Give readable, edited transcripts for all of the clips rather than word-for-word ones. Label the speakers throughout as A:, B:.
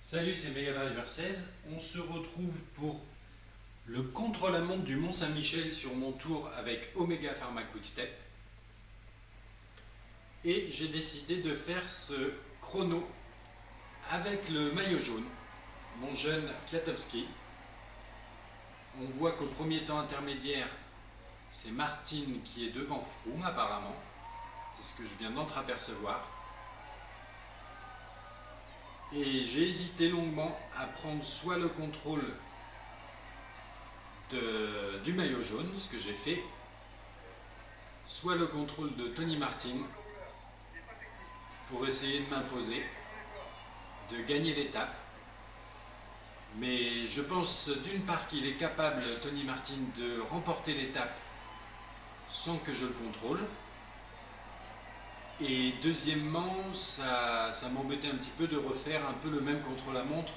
A: Salut, c'est Mega Driver 16. On se retrouve pour le contre-la-montre du Mont-Saint-Michel sur mon tour avec Omega Pharma Quick-Step. Et j'ai décidé de faire ce chrono avec le maillot jaune, mon jeune Kwiatkowski. On voit qu'au premier temps intermédiaire, c'est Martin qui est devant Froome apparemment. C'est ce que je viens d'entreapercevoir. Et j'ai hésité longuement à prendre soit le contrôle du maillot jaune, ce que j'ai fait, soit le contrôle de Tony Martin pour essayer de m'imposer, de gagner l'étape. Mais je pense d'une part qu'il est capable, Tony Martin, de remporter l'étape sans que je le contrôle. Et deuxièmement, ça m'embêtait un petit peu de refaire un peu le même contre-la-montre,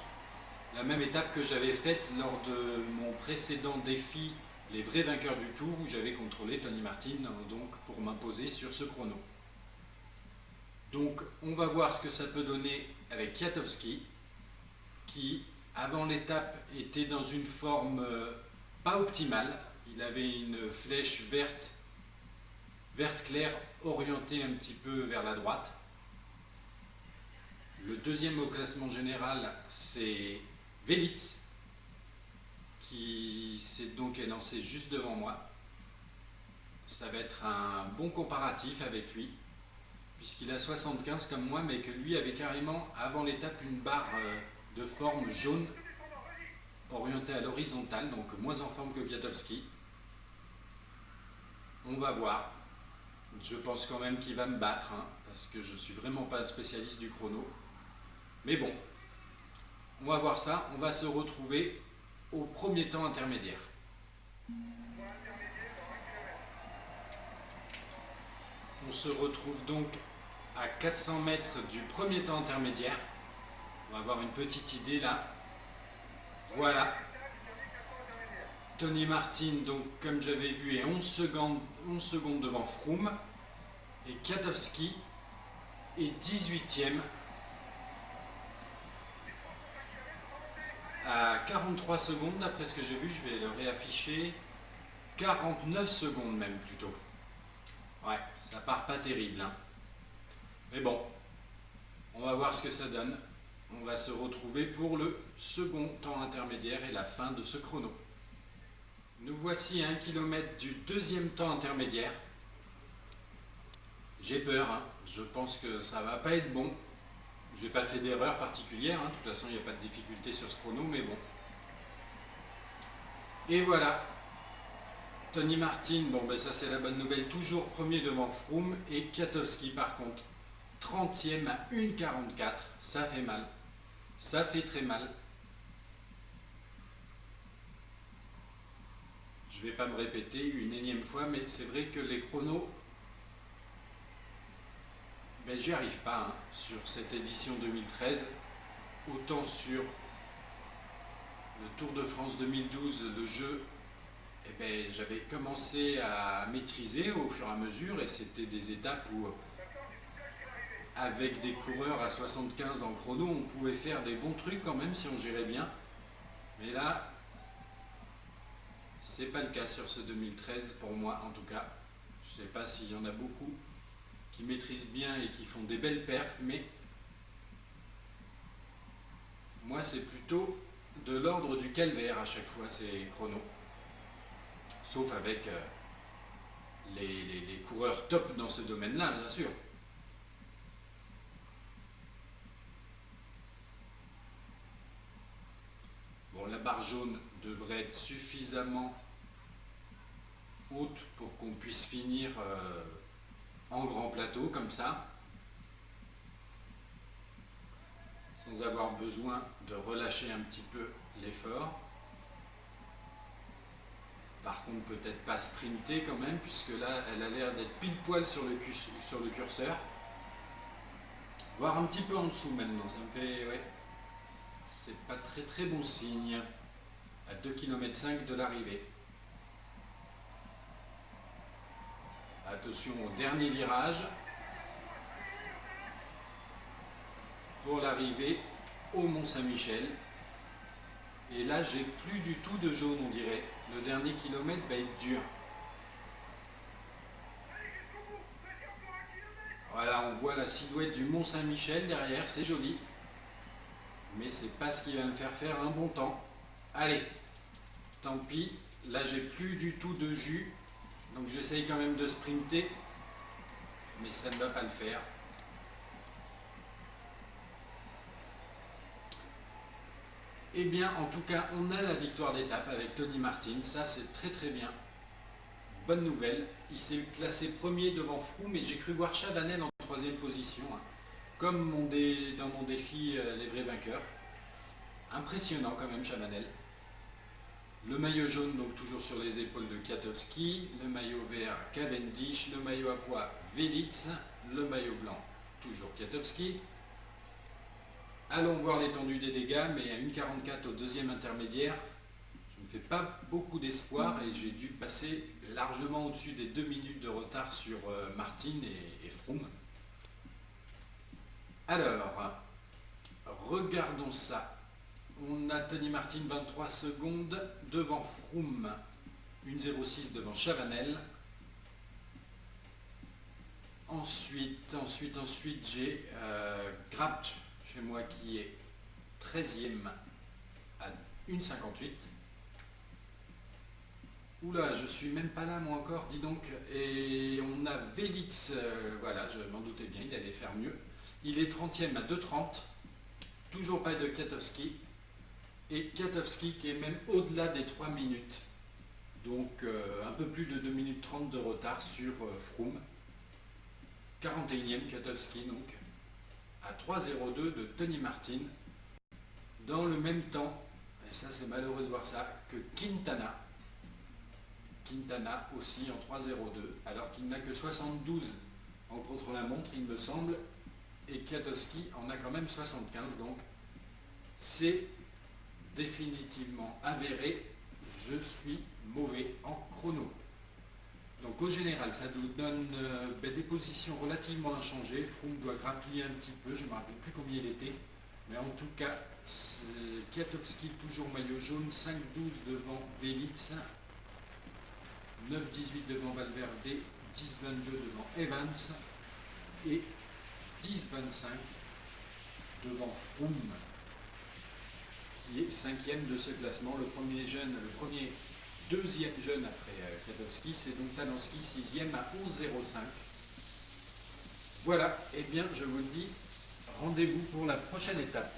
A: la même étape que j'avais faite lors de mon précédent défi, les vrais vainqueurs du tour, où j'avais contrôlé Tony Martin donc, pour m'imposer sur ce chrono. Donc on va voir ce que ça peut donner avec Kwiatkowski, qui avant l'étape était dans une forme pas optimale. Il avait une flèche verte claire orientée un petit peu vers la droite. Le deuxième au classement général, c'est Velits, qui s'est donc élancé juste devant moi. Ça va être un bon comparatif avec lui, puisqu'il a 75 comme moi, mais que lui avait carrément, avant l'étape, une barre de forme jaune orientée à l'horizontale, donc moins en forme que Kwiatkowski. On va voir. Je pense quand même qu'il va me battre, parce que je ne suis vraiment pas un spécialiste du chrono. Mais bon, on va voir ça. On va se retrouver au premier temps intermédiaire. On se retrouve donc à 400 mètres du premier temps intermédiaire. On va avoir une petite idée là. Voilà. Tony Martin, donc comme j'avais vu, est 11 secondes devant Froome. Et Kwiatkowski est 18e à 43 secondes, d'après ce que j'ai vu, je vais le réafficher. 49 secondes même plutôt. Ouais, ça part pas terrible. Mais bon, on va voir ce que ça donne. On va se retrouver pour le second temps intermédiaire et la fin de ce chrono. Nous voici à 1 km du deuxième temps intermédiaire. J'ai peur, je pense que ça va pas être bon. Je n'ai pas fait d'erreur particulière, de toute façon il n'y a pas de difficulté sur ce chrono, mais bon. Et voilà, Tony Martin, bon ben ça c'est la bonne nouvelle, toujours premier devant Froome, et Kwiatkowski par contre, 30e à 1,44, ça fait mal, ça fait très mal. Je ne vais pas me répéter une énième fois, mais c'est vrai que les chronos, ben, j'y arrive pas sur cette édition 2013, autant sur le Tour de France 2012, le jeu, eh ben, j'avais commencé à maîtriser au fur et à mesure, et c'était des étapes où, avec des coureurs à 75 en chrono, on pouvait faire des bons trucs quand même si on gérait bien. Mais là, c'est pas le cas sur ce 2013 pour moi en tout cas. Je sais pas s'il y en a beaucoup qui maîtrisent bien et qui font des belles perfs, mais moi c'est plutôt de l'ordre du calvaire à chaque fois ces chronos. Sauf avec les coureurs top dans ce domaine-là, bien sûr. Bon, la barre jaune devrait être suffisamment haute pour qu'on puisse finir en grand plateau comme ça, sans avoir besoin de relâcher un petit peu l'effort. Par contre, peut-être pas sprinter quand même, puisque là, elle a l'air d'être pile poil sur le curseur. Voire un petit peu en dessous maintenant, ça me fait... Ouais, c'est pas très très bon signe. À 2,5 km de l'arrivée. Attention au dernier virage. Pour l'arrivée, au Mont-Saint-Michel. Et là, j'ai plus du tout de jaune, on dirait. Le dernier kilomètre va être dur. Voilà, on voit la silhouette du Mont-Saint-Michel derrière, c'est joli. Mais c'est pas ce qui va me faire faire un bon temps. Allez, tant pis. Là, j'ai plus du tout de jus. Donc j'essaye quand même de sprinter. Mais ça ne va pas le faire. Eh bien, en tout cas, on a la victoire d'étape avec Tony Martin. Ça, c'est très très bien. Bonne nouvelle. Il s'est classé premier devant Froome et j'ai cru voir Chavanel en troisième position. Comme dans mon défi Les Vrais Vainqueurs. Impressionnant quand même, Chavanel. Le maillot jaune, donc toujours sur les épaules de Kwiatkowski. Le maillot vert, Cavendish. Le maillot à pois, Velits. Le maillot blanc, toujours Kwiatkowski. Allons voir l'étendue des dégâts, mais à 1,44 au deuxième intermédiaire, je ne fais pas beaucoup d'espoir et j'ai dû passer largement au-dessus des 2 minutes de retard sur Martin et Froome. Alors, regardons ça. On a Tony Martin 23 secondes devant Froome, 1,06 devant Chavanel. Ensuite j'ai Grapch chez moi qui est 13e à 1,58. Oula, je suis même pas là moi encore, dis donc. Et on a Velits, voilà, je m'en doutais bien, il allait faire mieux. Il est 30e à 2,30. Toujours pas de Kwiatkowski. Et Kwiatkowski qui est même au-delà des 3 minutes. Donc un peu plus de 2 minutes 30 de retard sur Froome. 41e Kwiatkowski donc. À 3,02 de Tony Martin. Dans le même temps, et ça c'est malheureux de voir ça, que Quintana. Quintana aussi en 3,02, alors qu'il n'a que 72 en contre-la-montre, il me semble, et Kwiatkowski en a quand même 75, donc c'est définitivement avéré, je suis mauvais en chrono. Donc au général, ça nous donne des positions relativement inchangées. Froome doit grappiller un petit peu, je ne me rappelle plus combien il était, mais en tout cas, Kwiatkowski toujours maillot jaune, 5,12 devant Velits, 9,18 devant Valverde, 10,22 devant Evans et 10,25 devant Froome, qui est 5e de ce classement. Le premier deuxième jeune après Kwiatkowski, c'est donc Talanski, 6e à 11,05. Voilà, et bien je vous dis rendez-vous pour la prochaine étape.